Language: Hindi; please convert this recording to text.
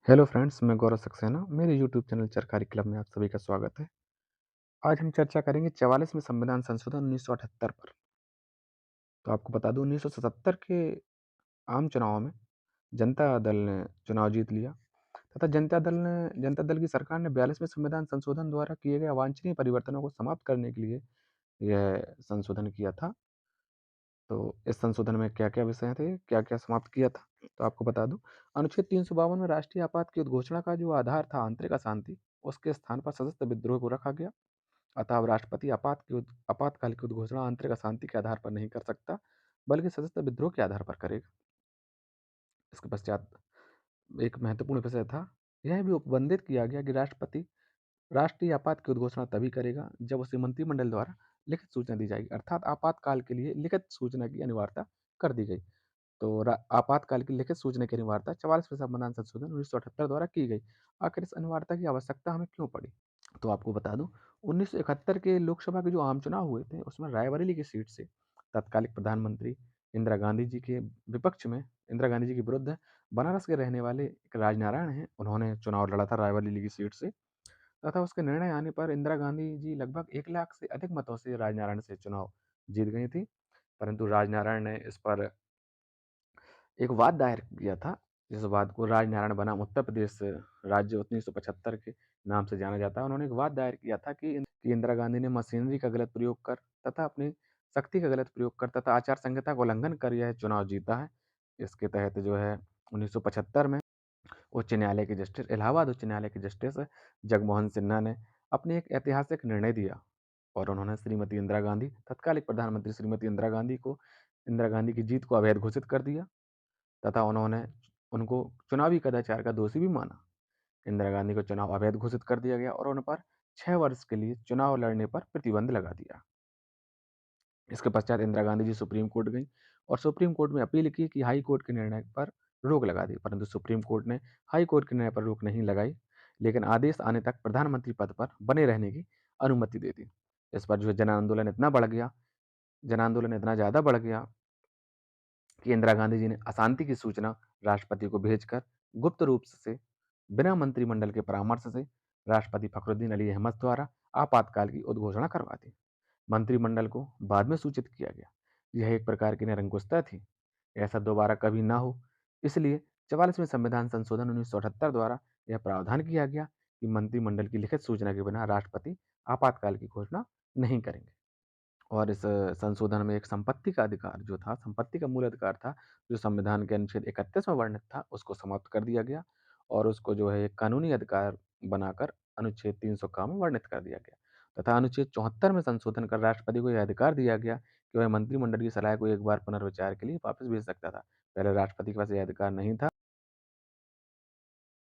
हेलो फ्रेंड्स, मैं गौरव सक्सेना। मेरे यूट्यूब चैनल चरखा क्लब में आप सभी का स्वागत है। आज हम चर्चा करेंगे 44वें संविधान संशोधन 1978 पर। तो आपको बता दूं 1977 के आम चुनाव में जनता दल ने चुनाव जीत लिया तथा जनता दल की सरकार ने 42वें संविधान संशोधन द्वारा किए गए अवांछनीय परिवर्तनों को समाप्त करने के लिए यह संशोधन किया था। तो इस संशोधन में क्या-क्या विषय थे, क्या-क्या समाप्त किया था, तो आपको बता दूं। अनुच्छेद 352 में राष्ट्रीय आपात की उद्घोषणा का जो आधार था आंतरिक अशांति, उसके स्थान पर सशस्त्र विद्रोह को रखा गया। अतः अब राष्ट्रपति आपातकाल की उद्घोषणा आंतरिक अशांति के आधार पर नहीं कर सकता, बल्कि सशस्त्र विद्रोह के आधार पर करेगा। इसके पश्चात एक महत्वपूर्ण विषय था, यह भी उपबंधित किया गया कि राष्ट्रपति राष्ट्रीय आपात की उद्घोषणा तभी करेगा जब उसे मंत्रिमंडल द्वारा लिखित सूचना दी जाएगी, अर्थात आपातकाल के लिए लिखित सूचना की अनिवार्यता कर दी गई। तो आपातकाल की लिखित सूचना की अनिवार्यता 44वें संविधान संशोधन 1978 द्वारा की गई। आखिर इस अनिवार्यता की आवश्यकता हमें क्यों पड़ी? तो आपको बता दूं 1971 के लोकसभा के जो आम चुनाव हुए थे उसमें रायबरेली की सीट से तत्कालिक प्रधानमंत्री इंदिरा गांधी जी के विपक्ष में इंदिरा गांधी जी के विरुद्ध बनारस के रहने वाले एक राजनारायण हैं, उन्होंने चुनाव लड़ा था रायबरेली की सीट से। तथा उसके निर्णय आने पर इंदिरा गांधी जी लगभग 1 लाख से अधिक मतों से राजनारायण से चुनाव जीत गई थी। परंतु राजनारायण ने इस पर एक वाद दायर किया था, जिस वाद को राजनारायण बनाम उत्तर प्रदेश राज्य 1975 के नाम से जाना जाता है। उन्होंने एक वाद दायर किया था कि इंदिरा गांधी ने मशीनरी का गलत प्रयोग कर तथा अपनी शक्ति का गलत प्रयोग कर तथा आचार संहिता का उल्लंघन कर यह चुनाव जीता है। इसके तहत जो है 1975 में उच्च न्यायालय के जस्टिस इलाहाबाद उच्च न्यायालय के जस्टिस जगमोहन सिन्हा ने अपने एक ऐतिहासिक निर्णय दिया और उन्होंने श्रीमती इंदिरा गांधी तत्कालिक प्रधानमंत्री श्रीमती इंदिरा गांधी की जीत को अवैध घोषित कर दिया तथा उन्होंने उनको चुनावी कदाचार का दोषी भी माना। इंदिरा गांधी को चुनाव अवैध घोषित कर दिया गया और उन पर 6 वर्ष के लिए चुनाव लड़ने पर प्रतिबंध लगा दिया। इसके पश्चात इंदिरा गांधी जी सुप्रीम कोर्ट गई और सुप्रीम कोर्ट में अपील की कि हाई कोर्ट के निर्णय पर रोक लगा दी, परंतु सुप्रीम कोर्ट ने हाई कोर्ट के निर्णय पर रोक नहीं लगाई, लेकिन आदेश आने तक प्रधानमंत्री पद पर बने रहने की अनुमति दे दी। इस पर जो है जन आंदोलन इतना ज़्यादा बढ़ गया कि इंदिरा गांधी जी ने अशांति की सूचना राष्ट्रपति को भेजकर गुप्त रूप से बिना मंत्रिमंडल के परामर्श से राष्ट्रपति फखरुद्दीन अली अहमद द्वारा आपातकाल की उद्घोषणा करवा दी। मंत्रिमंडल को बाद में सूचित किया गया। यह एक प्रकार की निरंकुशता थी, ऐसा दोबारा कभी ना हो। इसलिए 44वें संविधान संशोधन 1978 द्वारा यह प्रावधान किया गया कि मंत्रिमंडल की लिखित सूचना के बिना राष्ट्रपति आपातकाल की घोषणा नहीं करेंगे। और इस संशोधन में एक संपत्ति का अधिकार जो था, संपत्ति का मूल अधिकार था, जो संविधान के अनुच्छेद 31 में वर्णित था, उसको समाप्त कर दिया गया और उसको जो है एक कानूनी अधिकार बनाकर अनुच्छेद 351 में वर्णित कर दिया गया तथा अनुच्छेद 74 में संशोधन कर राष्ट्रपति को यह अधिकार दिया गया कि वह मंत्रिमंडल की सलाह को एक बार पुनर्विचार के लिए वापस भेज सकता था। पहले राष्ट्रपति के पास यह अधिकार नहीं था।